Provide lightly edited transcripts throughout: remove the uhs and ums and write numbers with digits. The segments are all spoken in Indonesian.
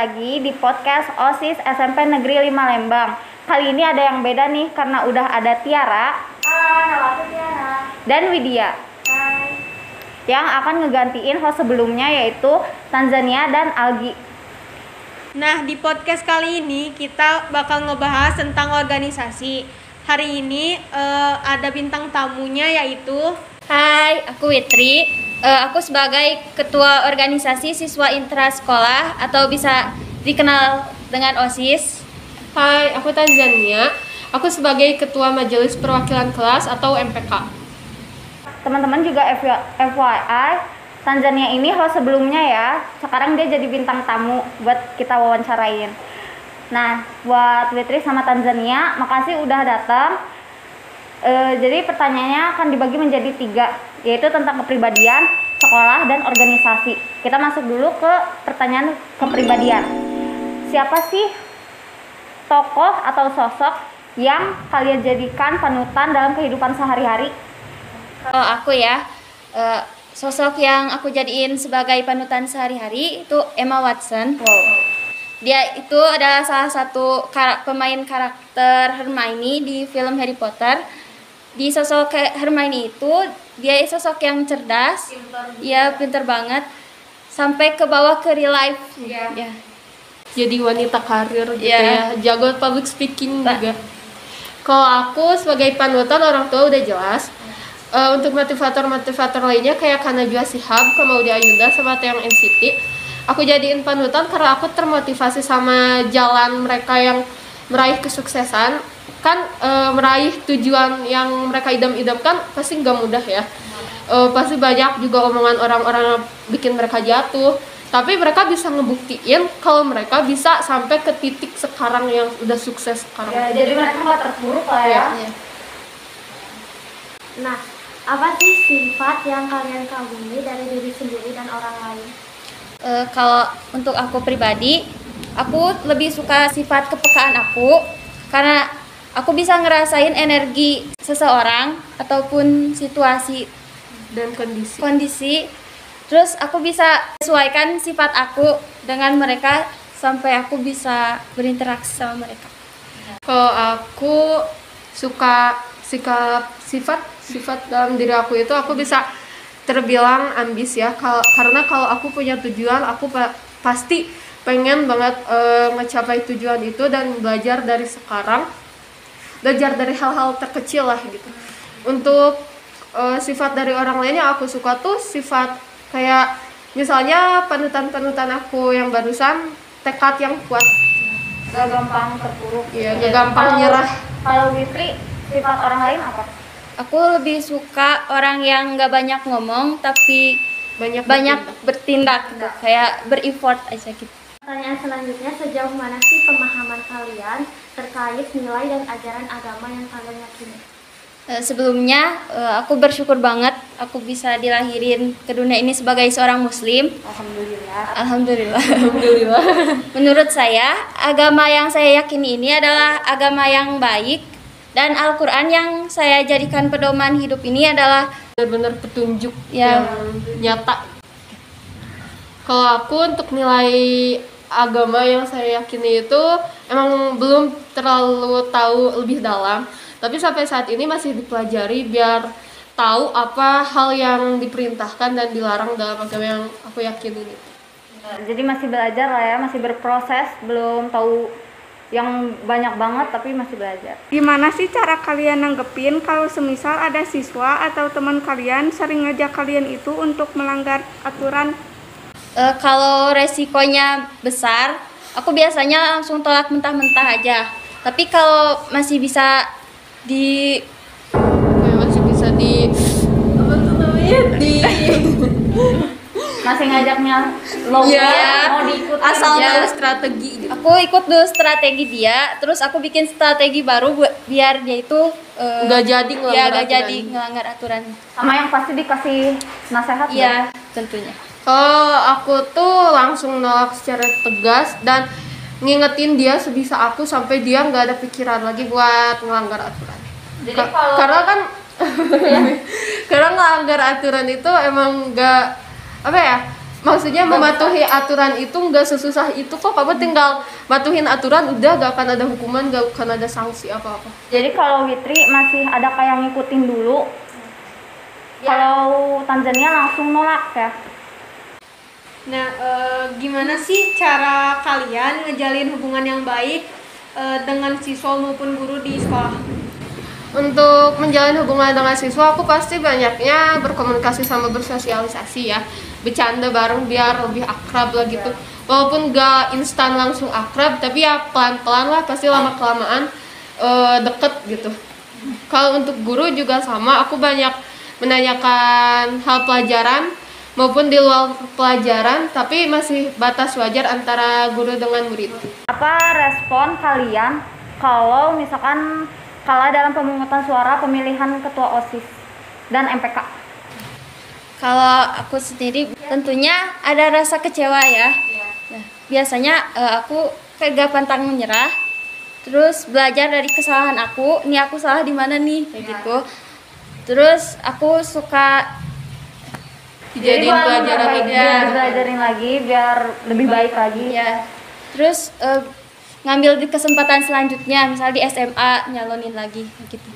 lagi di podcast OSIS SMP Negeri 5 Lembang. Kali ini ada yang beda nih karena udah ada Tiara. Halo, nama aku Tiara. Dan Widya. Hai. Yang akan ngegantiin host sebelumnya yaitu Tanzania dan Algi. Nah, di podcast kali ini kita bakal ngebahas tentang organisasi. Hari ini ada bintang tamunya yaitu Hai, aku Witri. Aku sebagai ketua organisasi siswa intrasekolah atau bisa dikenal dengan OSIS. Hai, aku Tanzania. Aku sebagai ketua majelis perwakilan kelas atau MPK. Teman-teman juga FYI, Tanzania ini host sebelumnya ya. Sekarang dia jadi bintang tamu buat kita wawancarain. Nah, buat Witri sama Tanzania, makasih udah datang. Jadi pertanyaannya akan dibagi menjadi 3, yaitu tentang kepribadian, sekolah, dan organisasi. Kita masuk dulu ke pertanyaan kepribadian. Siapa sih tokoh atau sosok yang kalian jadikan panutan dalam kehidupan sehari-hari? Kalau aku ya, sosok yang aku jadiin sebagai panutan sehari-hari itu Emma Watson. Wow. Dia itu adalah salah satu pemain karakter Hermione di film Harry Potter. Di sosok Hermione itu, dia sosok yang cerdas, pinter banget, sampai ke bawah ke real life. Ya. Jadi wanita karir gitu Yeah. ya, jago public speaking juga. Kalau aku sebagai panutan orang tua udah jelas. Untuk motivator-motivator lainnya kayak Kanajua Shihab, Kamaudia Ayunda, sama Taeyong NCT, aku jadiin panutan karena aku termotivasi sama jalan mereka yang meraih kesuksesan. Kan meraih tujuan yang mereka idam-idamkan pasti nggak mudah ya. Pasti banyak juga omongan orang-orang yang bikin mereka jatuh. Tapi mereka bisa ngebuktiin kalau mereka bisa sampai ke titik sekarang yang udah sukses sekarang. Ya, jadi mereka nggak terpuruk lah ya. Ya. Nah, apa sih sifat yang kalian kagumi dari diri sendiri dan orang lain? Kalau untuk aku pribadi, aku lebih suka sifat kepekaan aku karena aku bisa ngerasain energi seseorang ataupun situasi Dan kondisi. kondisi. Terus aku bisa sesuaikan sifat aku dengan mereka sampai aku bisa berinteraksi sama mereka. Kalau aku suka sifat dalam diri aku itu aku bisa terbilang ambis ya. Karena kalau aku punya tujuan, aku pasti pengen banget mencapai tujuan itu dan belajar dari sekarang. Belajar dari hal-hal terkecil lah gitu. Untuk sifat dari orang lainnya aku suka tuh sifat kayak misalnya panutan aku yang barusan, tekad yang kuat. Gak gampang terpuruk. Iya, gak gampang nyerah. Kalau Witri, sifat orang lain apa? Aku lebih suka orang yang nggak banyak ngomong tapi Banyak bertindak gitu, kayak ber-effort aja gitu. Pertanyaan selanjutnya, sejauh mana sih pemahaman kalian terkait nilai dan ajaran agama yang kalian yakini? Sebelumnya aku bersyukur banget aku bisa dilahirin ke dunia ini sebagai seorang muslim. Alhamdulillah. Alhamdulillah. Menurut saya, agama yang saya yakini ini adalah agama yang baik dan Al-Quran yang saya jadikan pedoman hidup ini adalah benar-benar petunjuk Ya. yang nyata. Kalau aku untuk nilai agama yang saya yakini itu emang belum terlalu tahu lebih dalam, tapi sampai saat ini masih dipelajari biar tahu apa hal yang diperintahkan dan dilarang dalam agama yang aku yakini itu. Jadi masih belajar lah ya, masih berproses, belum tahu yang banyak banget tapi masih belajar. Gimana sih cara kalian nanggepin kalau semisal ada siswa atau teman kalian sering ngajak kalian itu untuk melanggar aturan? Kalau resikonya besar, aku biasanya langsung tolak mentah-mentah aja. Tapi kalau masih bisa Masih bisa apa tuh namanya Masih ngajaknya lo Iya. mau diikutin Asal aja. tahu strategi gitu. aku ikut dulu strategi dia, terus aku bikin strategi baru biar dia itu Nggak jadi ngelanggar nggak aturan. jadi ngelanggar aturan. Sama yang pasti dikasih nasihat. Iya, tentunya. Kalau aku tuh langsung nolak secara tegas dan ngingetin dia sebisa aku sampai dia nggak ada pikiran lagi buat ngelanggar aturan. Jadi kalau Karena kan karena ngelanggar aturan itu emang nggak apa ya, maksudnya mematuhi aturan itu nggak sesusah itu kok. Kamu tinggal matuhin aturan udah, gak akan ada hukuman, gak akan ada sanksi apa-apa. Jadi kalau Witri masih ada kayak ngikutin dulu. Kalau Tanzania langsung nolak ya. Nah, gimana sih cara kalian ngejalin hubungan yang baik dengan siswa maupun guru di sekolah? Untuk menjalin hubungan dengan siswa, aku pasti banyaknya berkomunikasi sama bersosialisasi ya, bercanda bareng biar lebih akrab lah gitu. Walaupun gak instan langsung akrab, tapi ya pelan-pelan lah, pasti lama-kelamaan deket gitu. Kalau untuk guru juga sama, aku banyak menanyakan hal pelajaran maupun di luar pelajaran, tapi masih batas wajar antara guru dengan murid. Apa respon kalian kalau misalkan kalah dalam pemungutan suara pemilihan ketua OSIS dan MPK? Kalau aku sendiri tentunya ada rasa kecewa ya. Nah, biasanya aku kayak gak pantang menyerah. Terus belajar dari kesalahan aku, ini aku salah di mana nih kayak gitu. Terus aku suka Dijadiin pelajaran lagi. Belajarin lagi biar lebih baik lagi. ya. Terus ngambil di kesempatan selanjutnya, misal di SMA nyalonin lagi gitu.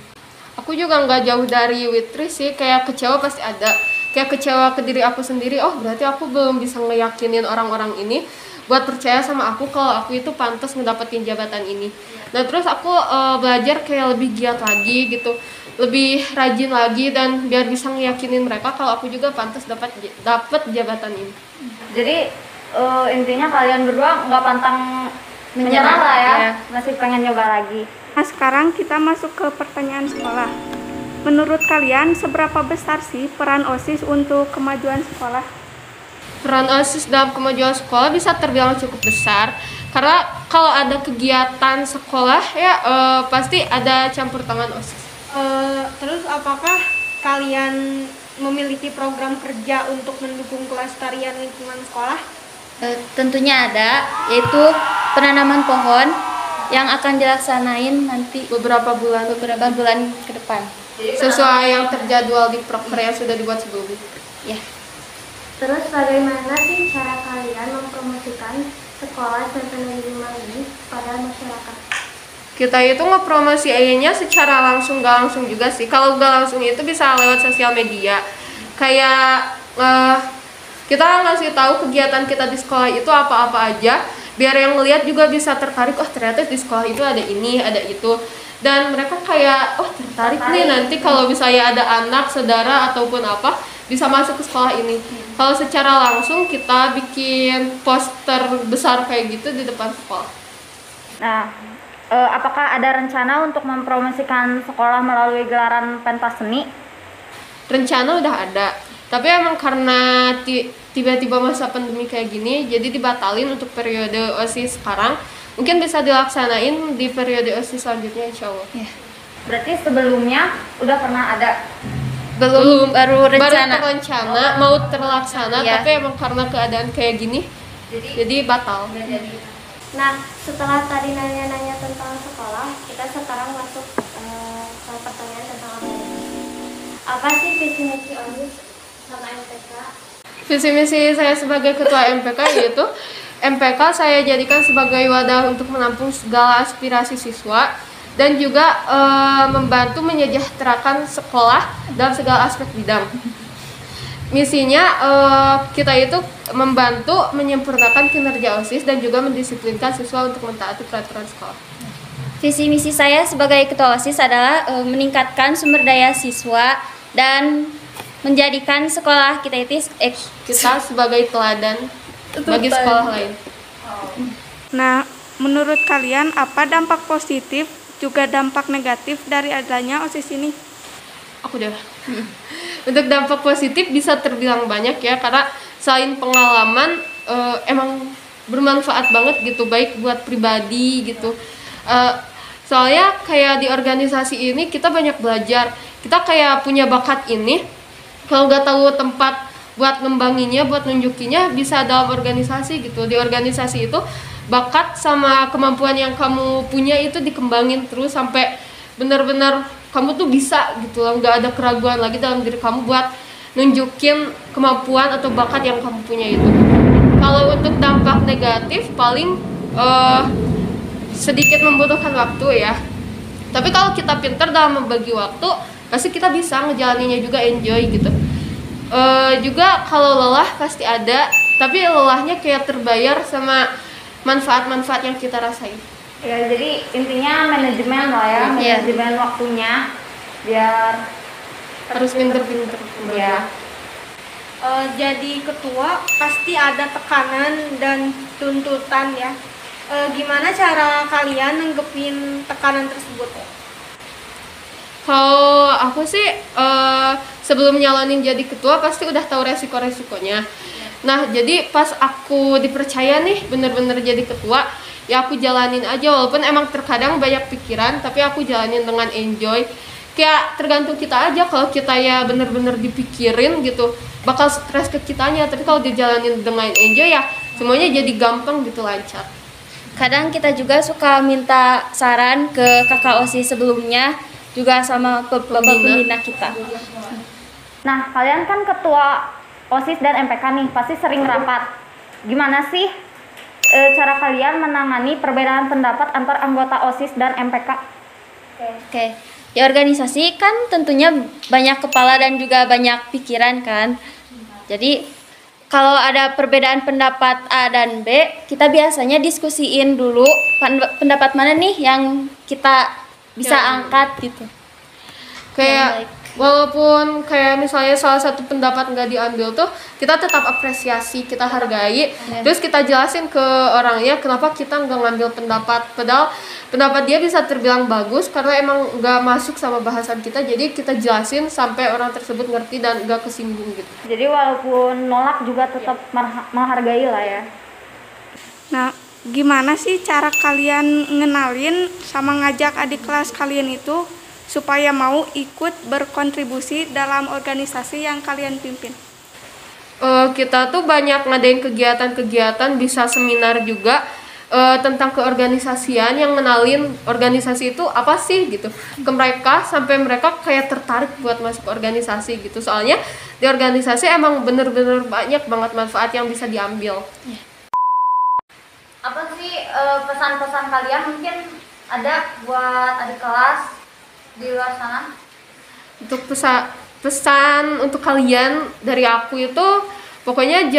Aku juga nggak jauh dari Witri sih, kayak kecewa pasti ada. Kayak kecewa ke diri aku sendiri, oh berarti aku belum bisa ngeyakinin orang-orang ini buat percaya sama aku kalau aku itu pantas ngedapetin jabatan ini. Nah terus aku belajar kayak lebih giat lagi gitu, lebih rajin lagi, dan biar bisa ngeyakinin mereka kalau aku juga pantas dapat jabatan ini. Jadi intinya kalian berdua nggak pantang menyerah lah ya, masih pengen nyoba lagi. Nah, sekarang kita masuk ke pertanyaan sekolah. Menurut kalian, seberapa besar sih peran OSIS untuk kemajuan sekolah? Peran OSIS dalam kemajuan sekolah bisa terbilang cukup besar, karena kalau ada kegiatan sekolah ya pasti ada campur tangan OSIS. Terus apakah kalian memiliki program kerja untuk mendukung kelestarian lingkungan sekolah? Tentunya ada, yaitu penanaman pohon yang akan dilaksanain nanti Beberapa bulan ke depan. sesuai yang terjadwal di proker yang sudah dibuat sebelumnya. Ya. Terus bagaimana sih cara kalian mempromosikan sekolah SMP Negeri 5 ini pada masyarakat? Kita itu ngepromosiinnya secara langsung gak langsung juga sih. Kalau gak langsung itu bisa lewat sosial media. Kayak kita ngasih tahu kegiatan kita di sekolah itu apa-apa aja, biar yang ngelihat juga bisa tertarik, oh ternyata di sekolah itu ada ini, ada itu. Dan mereka kayak, oh tertarik nih nanti kalau misalnya ada anak, saudara ataupun apa, bisa masuk ke sekolah ini. Kalau secara langsung kita bikin poster besar kayak gitu di depan sekolah. Nah, apakah ada rencana untuk mempromosikan sekolah melalui gelaran pentas seni? Rencana udah ada, tapi emang karena tiba-tiba masa pandemi kayak gini, jadi dibatalin untuk periode OSIS sekarang. Mungkin bisa dilaksanain di periode OSIS selanjutnya insya Allah. Ya. Berarti sebelumnya udah pernah ada? Baru rencana. Baru terencana, mau terlaksana, Ya. tapi emang karena keadaan kayak gini, jadi batal. Nah, setelah tadi nanya-nanya tentang sekolah, kita sekarang masuk ke pertanyaan tentang apa sih visi misi OSIS sama MPK? Visi misi saya sebagai ketua MPK yaitu MPK saya jadikan sebagai wadah untuk menampung segala aspirasi siswa dan juga membantu menyejahterakan sekolah dalam segala aspek bidang. Misinya kita itu membantu menyempurnakan kinerja OSIS dan juga mendisiplinkan siswa untuk mentaati peraturan sekolah. Visi misi saya sebagai ketua OSIS adalah meningkatkan sumber daya siswa dan menjadikan sekolah kita itu Kita sebagai teladan bagi sekolah lain. Nah, menurut kalian apa dampak positif juga dampak negatif dari adanya OSIS ini? Aku udah. Untuk dampak positif bisa terbilang banyak ya, karena selain pengalaman emang bermanfaat banget gitu, baik buat pribadi gitu. Soalnya kayak di organisasi ini kita banyak belajar, kita kayak punya bakat ini, kalau nggak tahu tempat buat ngembanginnya, buat nunjukinya, bisa dalam organisasi gitu. Di organisasi itu bakat sama kemampuan yang kamu punya itu dikembangin terus sampai benar-benar kamu tuh bisa gitu loh, nggak ada keraguan lagi dalam diri kamu buat nunjukin kemampuan atau bakat yang kamu punya itu. Kalau untuk dampak negatif paling sedikit membutuhkan waktu ya. Tapi kalau kita pintar dalam membagi waktu, pasti kita bisa ngejalaninnya juga enjoy gitu. Juga kalau lelah pasti ada, tapi lelahnya kayak terbayar sama manfaat-manfaat yang kita rasain. Ya, jadi intinya manajemen lah ya, manajemen waktunya biar Harus pinter-pinter. ya. Jadi ketua pasti ada tekanan dan tuntutan ya. Gimana cara kalian nanggepin tekanan tersebut? Kalau aku sih sebelum nyalonin jadi ketua pasti udah tahu resiko-resikonya. Nah, jadi pas aku dipercaya nih bener-bener jadi ketua, ya aku jalanin aja walaupun emang terkadang banyak pikiran, tapi aku jalanin dengan enjoy. Kayak tergantung kita aja, kalau kita ya bener-bener dipikirin gitu bakal stres ke kitanya, tapi kalau dijalanin dengan enjoy ya semuanya jadi gampang gitu, lancar. Kadang kita juga suka minta saran ke kakak OSIS sebelumnya, juga sama pembina kita. Nah, kalian kan ketua OSIS dan MPK nih, pasti sering rapat. Gimana sih cara kalian menangani perbedaan pendapat antar anggota OSIS dan MPK? Oke. Di organisasi kan tentunya banyak kepala dan juga banyak pikiran kan. Jadi kalau ada perbedaan pendapat A dan B, kita biasanya diskusiin dulu pendapat mana nih yang kita bisa angkat gitu. Kayak walaupun kayak misalnya salah satu pendapat nggak diambil tuh, kita tetap apresiasi, kita hargai, terus kita jelasin ke orangnya kenapa kita nggak ngambil pendapat, padahal pendapat dia bisa terbilang bagus karena emang nggak masuk sama bahasan kita, jadi kita jelasin sampai orang tersebut ngerti dan nggak kesinggung gitu. Jadi walaupun nolak juga tetap menghargai lah ya. Nah, gimana sih cara kalian ngenalin sama ngajak adik kelas kalian itu supaya mau ikut berkontribusi dalam organisasi yang kalian pimpin? Kita tuh banyak ngadain kegiatan-kegiatan, bisa seminar juga tentang keorganisasian yang ngenalin organisasi itu apa sih gitu ke mereka, sampai mereka kayak tertarik buat masuk organisasi gitu. Soalnya di organisasi emang bener-bener banyak banget manfaat yang bisa diambil. Apa sih pesan-pesan kalian mungkin ada buat adik kelas di luar sana? Untuk pesan untuk kalian dari aku itu pokoknya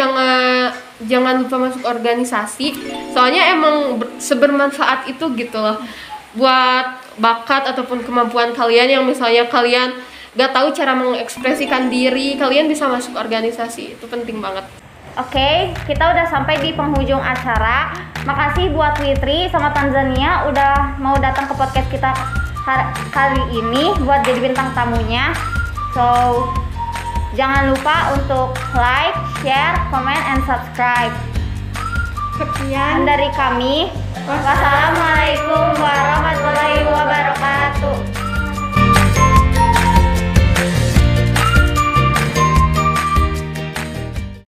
jangan lupa masuk organisasi, soalnya emang sebermanfaat itu gitu loh buat bakat ataupun kemampuan kalian. Yang misalnya kalian gak tahu cara mengekspresikan diri, kalian bisa masuk organisasi, itu penting banget. Oke, kita udah sampai di penghujung acara. Makasih buat Witri sama Tanzania udah mau datang ke podcast kita kali ini buat jadi bintang tamunya. So, jangan lupa untuk like, share, comment, and subscribe. Sekian dari kami. Wassalamualaikum.